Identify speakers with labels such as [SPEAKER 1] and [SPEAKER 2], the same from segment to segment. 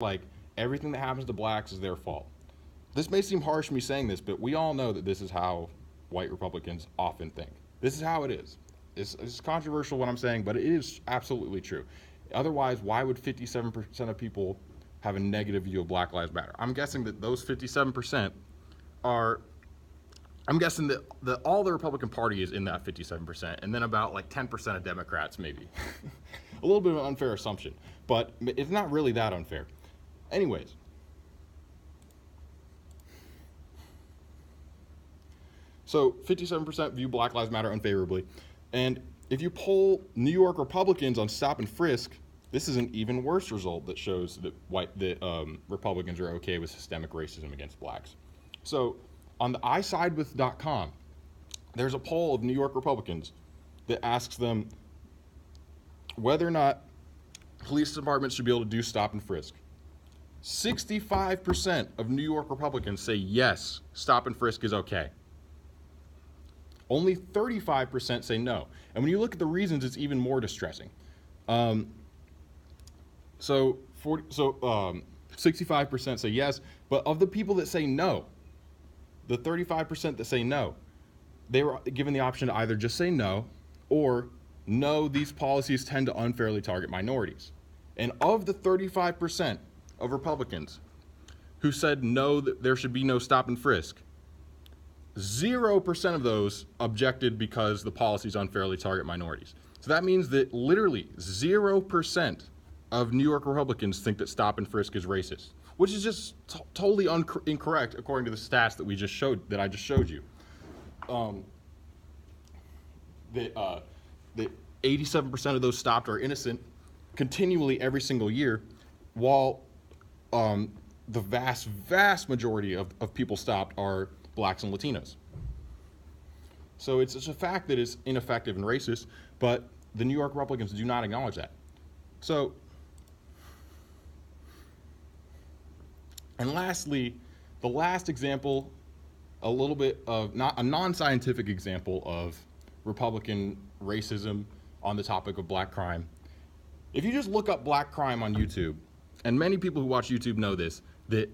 [SPEAKER 1] like everything that happens to blacks is their fault. This may seem harsh me saying this, but we all know that this is how white Republicans often think. This is how it is. It's controversial what I'm saying, but it is absolutely true. Otherwise, why would 57% of people have a negative view of Black Lives Matter? I'm guessing that those 57% are, I'm guessing that all the Republican Party is in that 57%, and then about like 10% of Democrats, maybe. A little bit of an unfair assumption, but it's not really that unfair. Anyways, so 57% view Black Lives Matter unfavorably. And if you poll New York Republicans on stop and frisk, this is an even worse result that shows that Republicans are okay with systemic racism against blacks. So on the isidewith.com, there's a poll of New York Republicans that asks them whether or not police departments should be able to do stop and frisk. 65% of New York Republicans say yes, stop and frisk is okay. Only 35% say no. And when you look at the reasons, it's even more distressing. 65% say yes, but of the people that say no, the 35% that say no, they were given the option to either just say no or no, these policies tend to unfairly target minorities. And of the 35% of Republicans who said no, that there should be no stop and frisk, 0% of those objected because the policies unfairly target minorities. So that means that literally 0% of New York Republicans think that stop and frisk is racist, which is just totally incorrect according to the stats that I just showed you. That 87% of those stopped are innocent continually every single year, while the vast majority of people stopped are blacks and Latinos. So it's a fact that it's ineffective and racist, but the New York Republicans do not acknowledge that. So, and lastly, the last example, a little bit of a non-scientific example of Republican racism on the topic of black crime. If you just look up black crime on YouTube, and many people who watch YouTube know this, that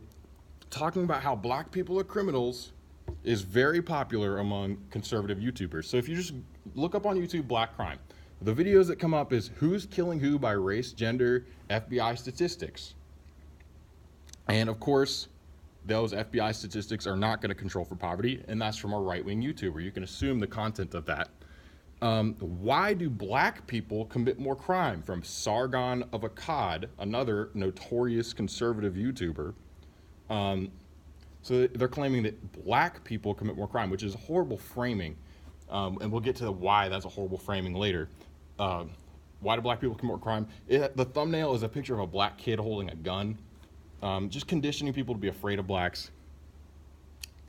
[SPEAKER 1] talking about how black people are criminals is very popular among conservative YouTubers. So if you just look up on YouTube black crime, the videos that come up is who's killing who by race, gender, FBI statistics. And of course, those FBI statistics are not going to control for poverty, and that's from a right-wing YouTuber. You can assume the content of that. Why do black people commit more crime? From Sargon of Akkad, another notorious conservative YouTuber. So they're claiming that black people commit more crime, which is a horrible framing. And we'll get to why that's a horrible framing later. Why do black people commit more crime? The thumbnail is a picture of a black kid holding a gun. Just conditioning people to be afraid of blacks.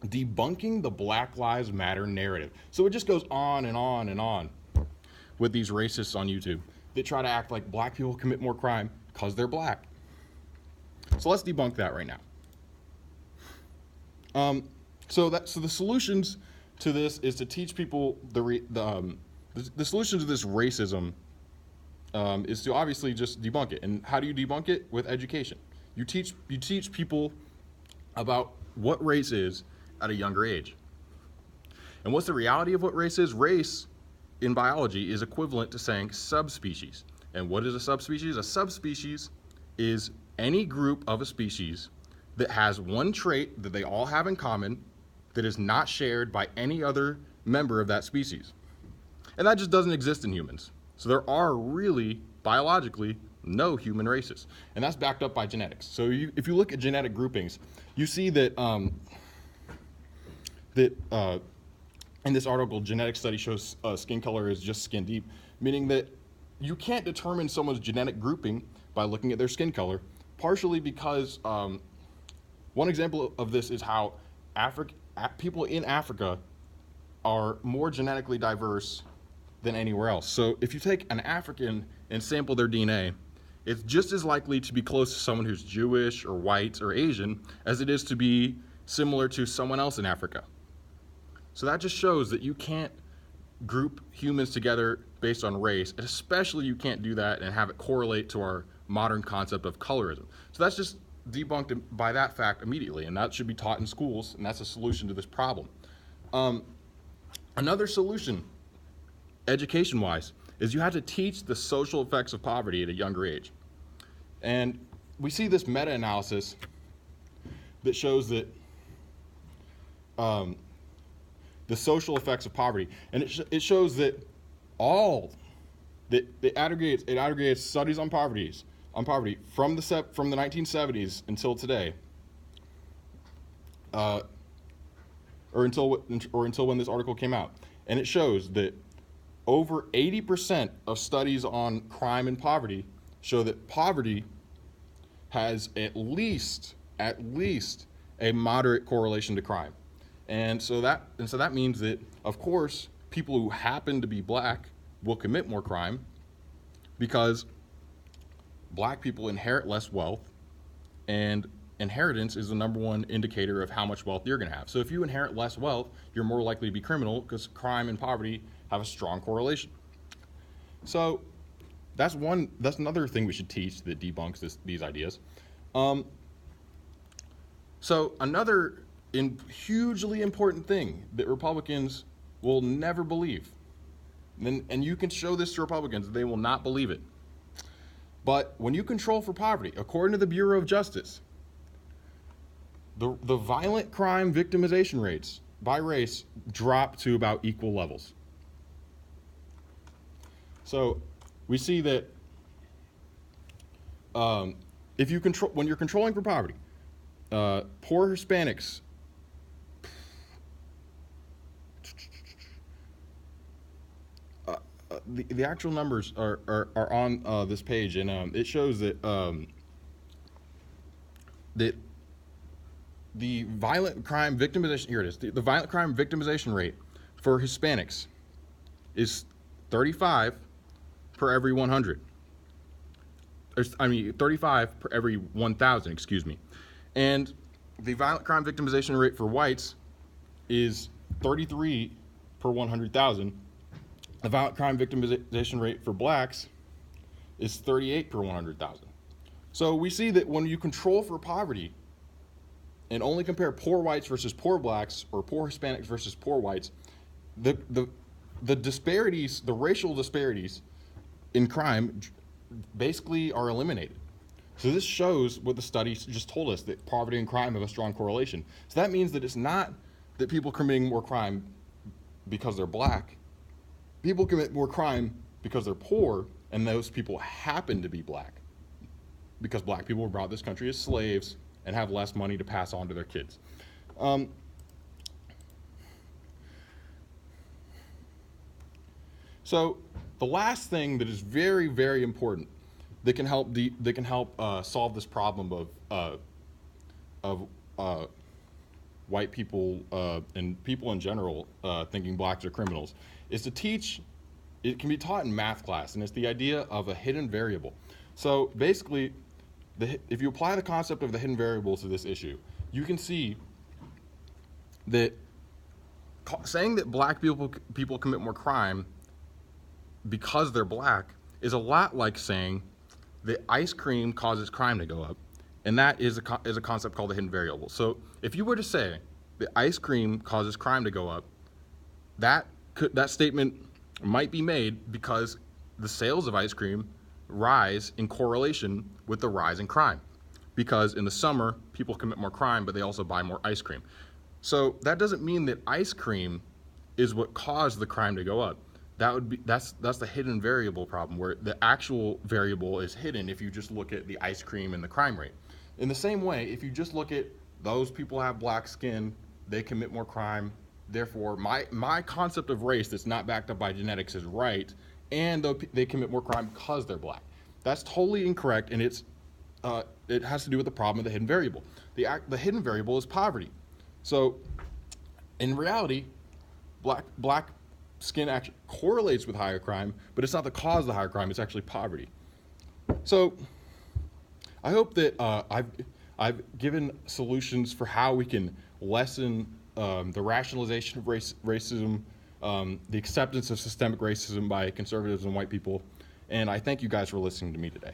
[SPEAKER 1] Debunking the Black Lives Matter narrative. So it just goes on and on and on with these racists on YouTube. They try to act like black people commit more crime because they're black. So let's debunk that right now. So the solutions to this is to teach people the solution to this racism is to obviously just debunk it. And how do you debunk it? With education. You teach people about what race is at a younger age. And what's the reality of what race is? Race in biology is equivalent to saying subspecies. And what is a subspecies? A subspecies is any group of a species that has one trait that they all have in common that is not shared by any other member of that species. And that just doesn't exist in humans. So there are really, biologically, no human races. And that's backed up by genetics. So if you look at genetic groupings, you see that in this article, genetic study shows skin color is just skin deep, meaning that you can't determine someone's genetic grouping by looking at their skin color, partially because one example of this is how people in Africa are more genetically diverse than anywhere else. So if you take an African and sample their DNA, it's just as likely to be close to someone who's Jewish or white or Asian as it is to be similar to someone else in Africa. So that just shows that you can't group humans together based on race, and especially you can't do that and have it correlate to our modern concept of colorism. So that's just debunked by that fact immediately, and that should be taught in schools, and that's a solution to this problem. Another solution, education-wise, is you have to teach the social effects of poverty at a younger age. And we see this meta-analysis that shows that the social effects of poverty, and it shows that it aggregates studies on poverty from the 1970s until today, or until when this article came out, and it shows that over 80% of studies on crime and poverty show that poverty has at least a moderate correlation to crime. And so that means that, of course, people who happen to be black will commit more crime because black people inherit less wealth, and inheritance is the number one indicator of how much wealth you're going to have. So if you inherit less wealth, you're more likely to be criminal because crime and poverty have a strong correlation. So that's another thing we should teach that debunks these ideas. So another hugely important thing that Republicans will never believe, and you can show this to Republicans, they will not believe it. But when you control for poverty, according to the Bureau of Justice, the violent crime victimization rates by race drop to about equal levels. So we see that when you're controlling for poverty, poor Hispanics, the actual numbers are on this page, and it shows that that the violent crime victimization, here it is, the violent crime victimization rate for Hispanics is 35 per every 100. 35 per every 1,000, excuse me. And the violent crime victimization rate for whites is 33 per 100,000. The violent crime victimization rate for blacks is 38 per 100,000. So we see that when you control for poverty and only compare poor whites versus poor blacks, or poor Hispanics versus poor whites, the disparities, the racial disparities in crime basically are eliminated. So this shows what the studies just told us, that poverty and crime have a strong correlation. So that means that it's not that people committing more crime because they're black. People commit more crime because they're poor, and those people happen to be black, because black people were brought to this country as slaves and have less money to pass on to their kids. So the last thing that is very, very important that can help solve this problem of white people and people in general thinking blacks are criminals is to teach. It can be taught in math class, and it's the idea of a hidden variable. So basically, if you apply the concept of the hidden variable to this issue, you can see that saying that black people commit more crime because they're black is a lot like saying that ice cream causes crime to go up, and that is a concept called the hidden variable. So if you were to say that ice cream causes crime to go up, that statement might be made because the sales of ice cream rise in correlation with the rise in crime, because in the summer people commit more crime, but they also buy more ice cream. So that doesn't mean that ice cream is what caused the crime to go up. That's the hidden variable problem, where the actual variable is hidden if you just look at the ice cream and the crime rate. In the same way, if you just look at those people have black skin, they commit more crime, therefore my concept of race that's not backed up by genetics is right, and they commit more crime because they're black. That's totally incorrect, and it has to do with the problem of the hidden variable. The hidden variable is poverty. So in reality, black skin actually correlates with higher crime, but it's not the cause of the higher crime, it's actually poverty. So I hope that I've given solutions for how we can lessen the rationalization of racism, the acceptance of systemic racism by conservatives and white people, and I thank you guys for listening to me today.